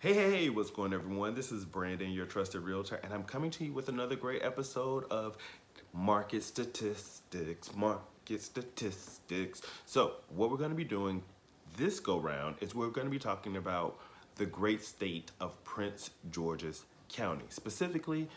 Hey, what's going on, everyone? This is Brandon, your trusted realtor, and I'm coming to you with another great episode of Market Statistics. Market Statistics. So, what we're going to be doing this go round is we're going to be talking about the great state of Prince George's County, specifically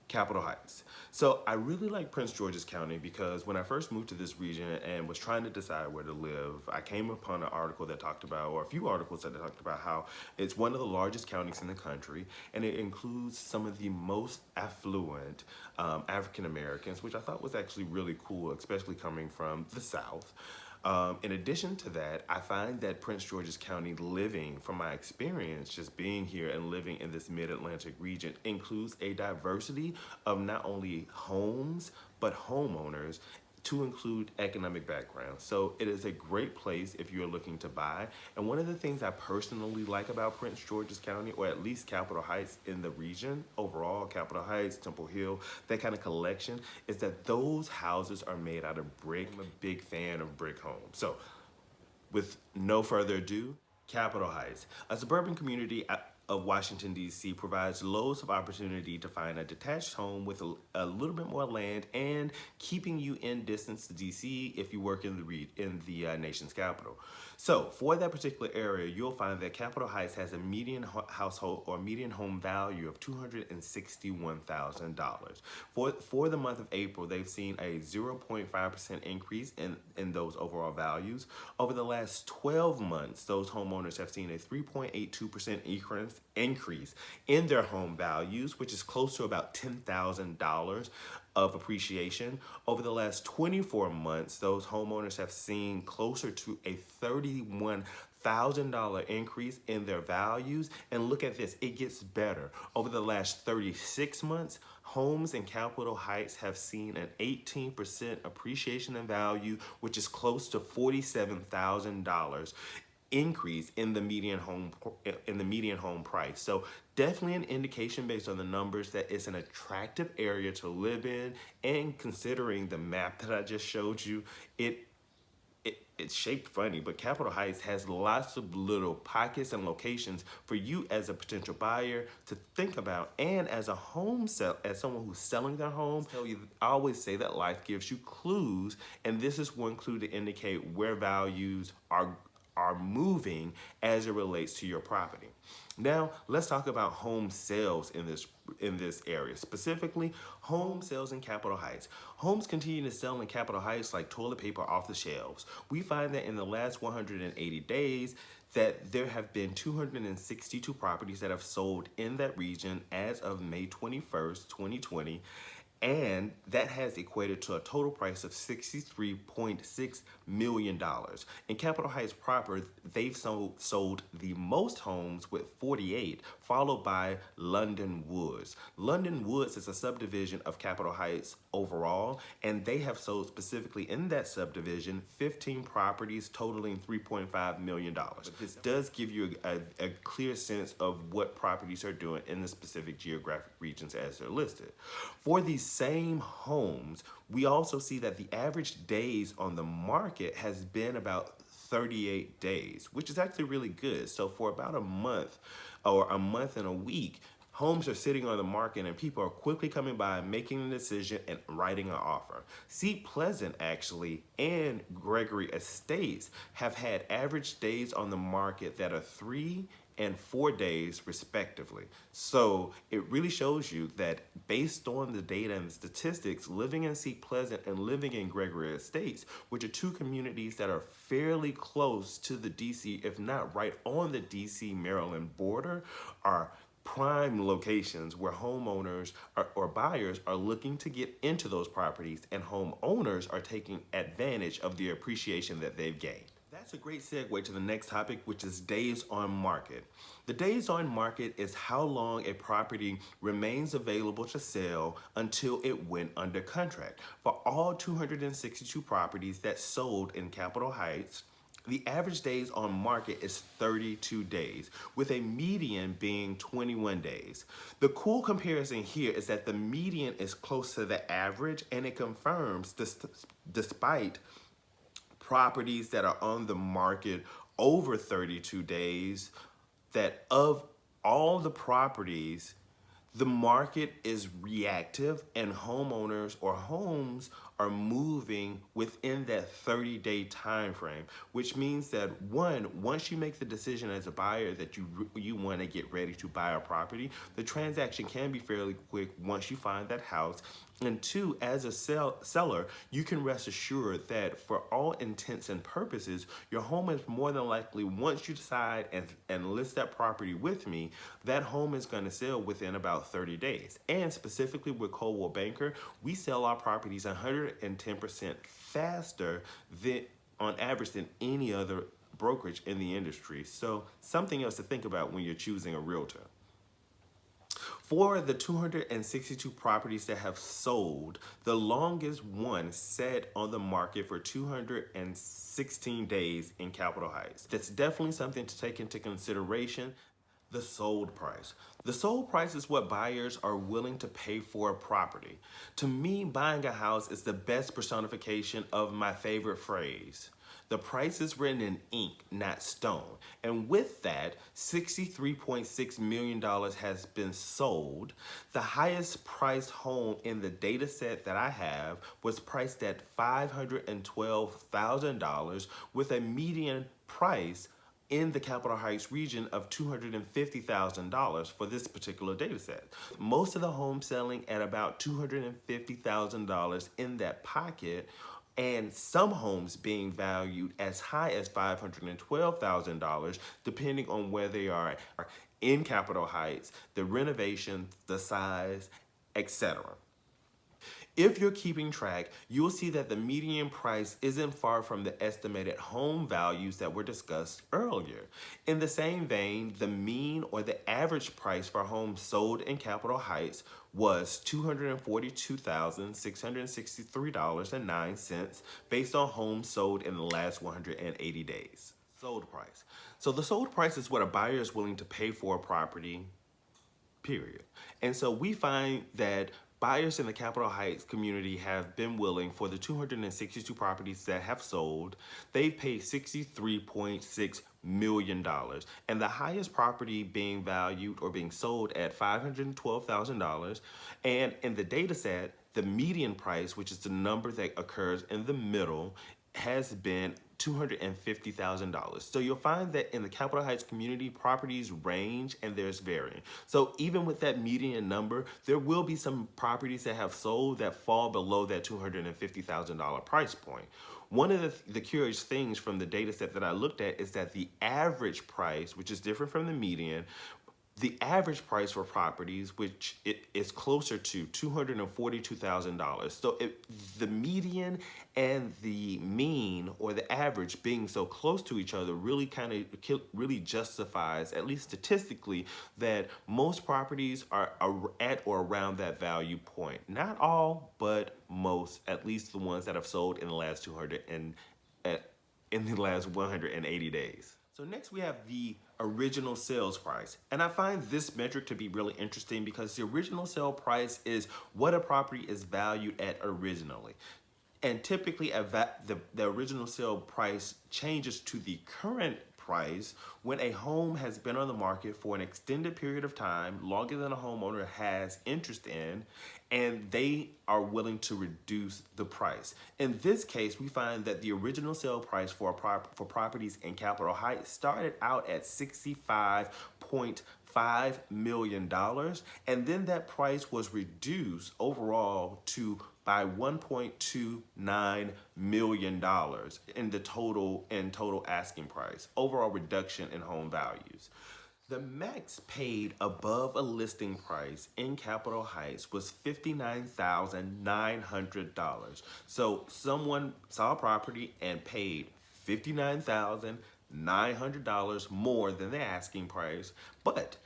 Capitol Heights. So I really like Prince George's County because when I first moved to this region and was trying to decide where to live, I came upon an article that talked about, or a few articles that talked about how it's one of the largest counties in the country, and it includes some of the most affluent African Americans, which I thought was actually really cool, especially coming from the South. In addition to that, I find that Prince George's County living, from my experience just being here and living in this mid-Atlantic region, includes a diversity of not only homes, but homeowners to include economic background. So it is a great place if you're looking to buy. And one of the things I personally like about Prince George's County, or at least Capitol Heights in the region, overall, Capitol Heights, Temple Hill, that kind of collection, is that those houses are made out of brick. I'm a big fan of brick homes. So with no further ado, Capitol Heights, a suburban community of Washington, D.C., provides loads of opportunity to find a detached home with a little bit more land and keeping you in distance to D.C. if you work in the nation's capital. So for that particular area, you'll find that Capitol Heights has a median household or median home value of $261,000. For the month of April, they've seen a 0.5% increase in those overall values. Over the last 12 months, those homeowners have seen a 3.82% increase in their home values, which is close to about $10,000 of appreciation. Over the last 24 months, those homeowners have seen closer to a $31,000 increase in their values. And look at this, it gets better. Over the last 36 months, homes in Capitol Heights have seen an 18% appreciation in value, which is close to $47,000 increase in the median home price. So definitely an indication based on the numbers that it's an attractive area to live in, and considering the map that I just showed you, it's shaped funny, but Capitol Heights has lots of little pockets and locations for you as a potential buyer to think about, and as as someone who's selling their home. I always say that life gives you clues, and this is one clue to indicate where values are moving as it relates to your property. Now, let's talk about home sales in this area, specifically home sales in Capitol Heights. Homes continue to sell in Capitol Heights like toilet paper off the shelves. We find that in the last 180 days, that there have been 262 properties that have sold in that region as of May 21st, 2020. And that has equated to a total price of $63.6 million. In Capitol Heights proper, they've sold the most homes with 48, followed by London Woods. London Woods is a subdivision of Capitol Heights overall, and they have sold specifically in that subdivision 15 properties totaling $3.5 million. This does give you a clear sense of what properties are doing in the specific geographic regions as they're listed. For these same homes, we also see that the average days on the market has been about 38 days, which is actually really good. So for about a month or a month and a week, homes are sitting on the market and people are quickly coming by, making a decision and writing an offer. Seat Pleasant actually and Gregory Estates have had average days on the market that are 3 and 4 days respectively. So it really shows you that based on the data and the statistics, living in Seat Pleasant and living in Gregory Estates, which are two communities that are fairly close to the DC, if not right on the DC Maryland border, are prime locations where homeowners or buyers are looking to get into those properties, and homeowners are taking advantage of the appreciation that they've gained. That's a great segue to the next topic, which is days on market. The days on market is how long a property remains available to sell until it went under contract. For all 262 properties that sold in Capitol Heights, the average days on market is 32 days, with a median being 21 days. The cool comparison here is that the median is close to the average, and it confirms despite properties that are on the market over 32 days, that of all the properties, the market is reactive and homeowners or homes are moving within that 30-day time frame, which means that once you make the decision as a buyer that you want to get ready to buy a property, the transaction can be fairly quick once you find that house. And two, as a seller, you can rest assured that for all intents and purposes, your home is more than likely, once you decide and list that property with me, that home is going to sell within about 30 days. And specifically with Coldwell Banker, we sell our properties 110% faster than, on average, than any other brokerage in the industry. So something else to think about when you're choosing a realtor. For the 262 properties that have sold, the longest one sat on the market for 216 days in Capitol Heights. That's definitely something to take into consideration. The sold price. The sold price is what buyers are willing to pay for a property. To me, buying a house is the best personification of my favorite phrase. The price is written in ink, not stone. And with that, $63.6 million has been sold. The highest priced home in the data set that I have was priced at $512,000 with a median price in the Capitol Heights region of $250,000 for this particular data set. Most of the homes selling at about $250,000 in that pocket, and some homes being valued as high as $512,000, depending on where they are in Capitol Heights, the renovation, the size, etc. If you're keeping track, you'll see that the median price isn't far from the estimated home values that were discussed earlier. In the same vein, the mean or the average price for homes sold in Capitol Heights was $242,663.09 based on homes sold in the last 180 days. Sold price. So the sold price is what a buyer is willing to pay for a property, period. And so we find that buyers in the Capitol Heights community have been willing, for the 262 properties that have sold, they've paid $63.6 million. And the highest property being valued or being sold at $512,000. And in the data set, the median price, which is the number that occurs in the middle, has been $250,000. So you'll find that in the Capitol Heights community, properties range and there's varying. So even with that median number, there will be some properties that have sold that fall below that $250,000 price point. One of the curious things from the data set that I looked at is that the average price, which is different from the median, the average price for properties, which it is closer to $242,000. So the median and the mean, or the average, being so close to each other really really justifies, at least statistically, that most properties are at or around that value point. Not all, but most, at least the ones that have sold in the last 180 days. So next we have the original sales price. And I find this metric to be really interesting because the original sale price is what a property is valued at originally. And typically the original sale price changes to the current price when a home has been on the market for an extended period of time, longer than a homeowner has interest in, and they are willing to reduce the price. In this case, we find that the original sale price for properties in Capitol Heights started out at $65.5 million, and then that price was reduced overall to by $1.29 million in the total asking price, overall reduction in home values. The max paid above a listing price in Capitol Heights was $59,900. So someone saw a property and paid $59,900 more than the asking price, but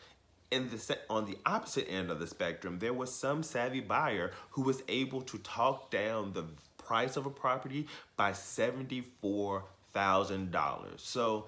on the opposite end of the spectrum, there was some savvy buyer who was able to talk down the price of a property by $74,000. So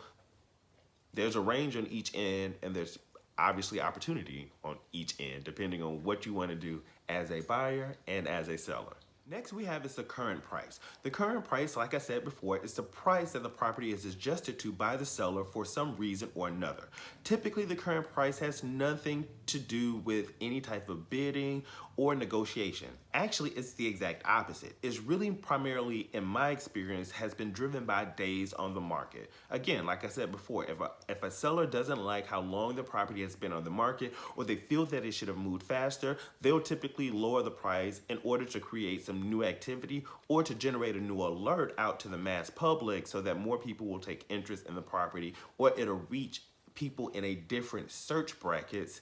there's a range on each end, and there's obviously opportunity on each end, depending on what you want to do as a buyer and as a seller. Next we have is the current price. The current price, like I said before, is the price that the property is adjusted to by the seller for some reason or another. Typically, the current price has nothing to do with any type of bidding or negotiation. Actually, it's the exact opposite. It's really primarily, in my experience, has been driven by days on the market. Again, like I said before, if a seller doesn't like how long the property has been on the market or they feel that it should have moved faster, they'll typically lower the price in order to create some new activity or to generate a new alert out to the mass public so that more people will take interest in the property, or it'll reach people in a different search brackets,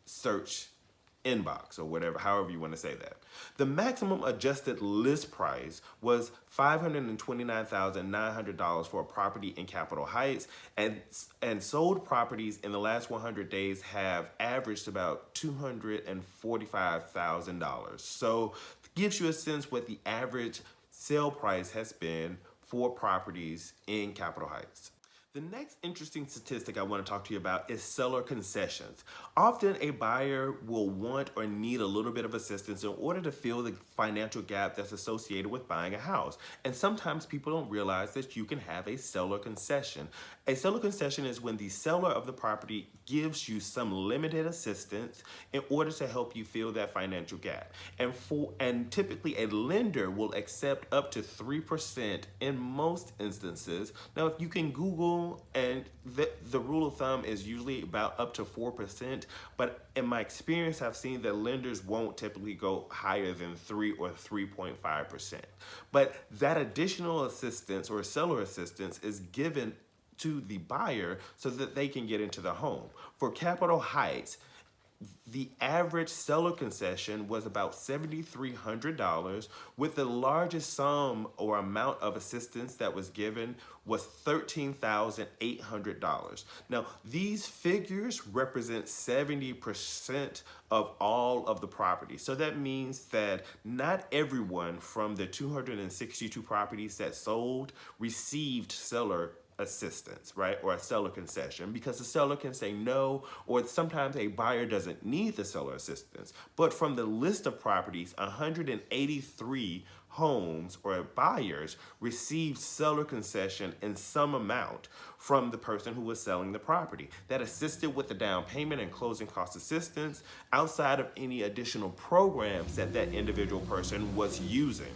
search inbox, or whatever, however you want to say that. The maximum adjusted list price was $529,900 for a property in Capitol Heights, and sold properties in the last 100 days have averaged about $245,000. So it gives you a sense what the average sale price has been for properties in Capitol Heights. The next interesting statistic I want to talk to you about is seller concessions. Often a buyer will want or need a little bit of assistance in order to fill the financial gap that's associated with buying a house. And sometimes people don't realize that you can have a seller concession. A seller concession is when the seller of the property gives you some limited assistance in order to help you fill that financial gap. And typically a lender will accept up to 3% in most instances. Now, if you can Google, and the rule of thumb is usually about up to 4%, but in my experience, I've seen that lenders won't typically go higher than 3 or 3.5%. But that additional assistance or seller assistance is given to the buyer so that they can get into the home. For Capitol Heights, the average seller concession was about $7,300, with the largest sum or amount of assistance that was given was $13,800. Now, these figures represent 70% of all of the property. So that means that not everyone from the 262 properties that sold received seller assistance, right? Or a seller concession, because the seller can say no, or sometimes a buyer doesn't need the seller assistance. But from the list of properties, 183 homes or buyers received seller concession in some amount from the person who was selling the property that assisted with the down payment and closing cost assistance outside of any additional programs that that individual person was using.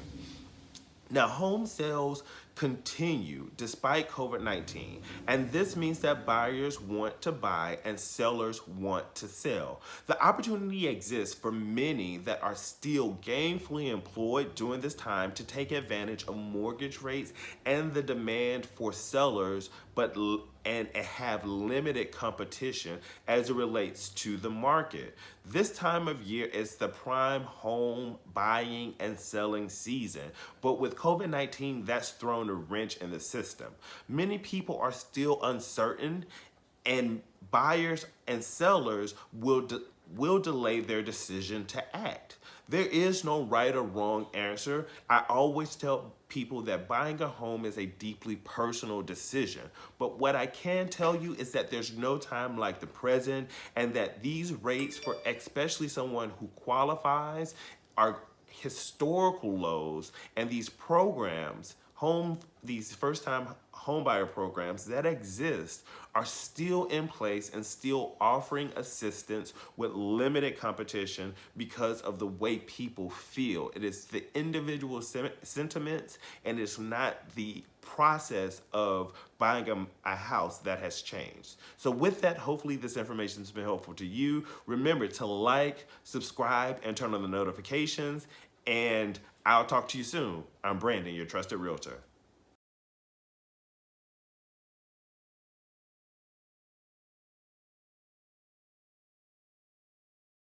Now, home sales continue despite COVID-19, and this means that buyers want to buy and sellers want to sell. The opportunity exists for many that are still gainfully employed during this time to take advantage of mortgage rates and the demand for sellers, and have limited competition as it relates to the market. This time of year is the prime home buying and selling season, but with COVID-19, that's thrown a wrench in the system. Many people are still uncertain, and buyers and sellers will delay their decision to act. There is no right or wrong answer. I always tell people that buying a home is a deeply personal decision. But what I can tell you is that there's no time like the present, and that these rates for especially someone who qualifies are historical lows, and these programs, these first-time homebuyer programs that exist are still in place and still offering assistance with limited competition because of the way people feel. It is the individual sentiments, and it's not the process of buying a house that has changed. So with that, hopefully this information has been helpful to you. Remember to like, subscribe, and turn on the notifications, and I'll talk to you soon. I'm Brandon, your trusted realtor.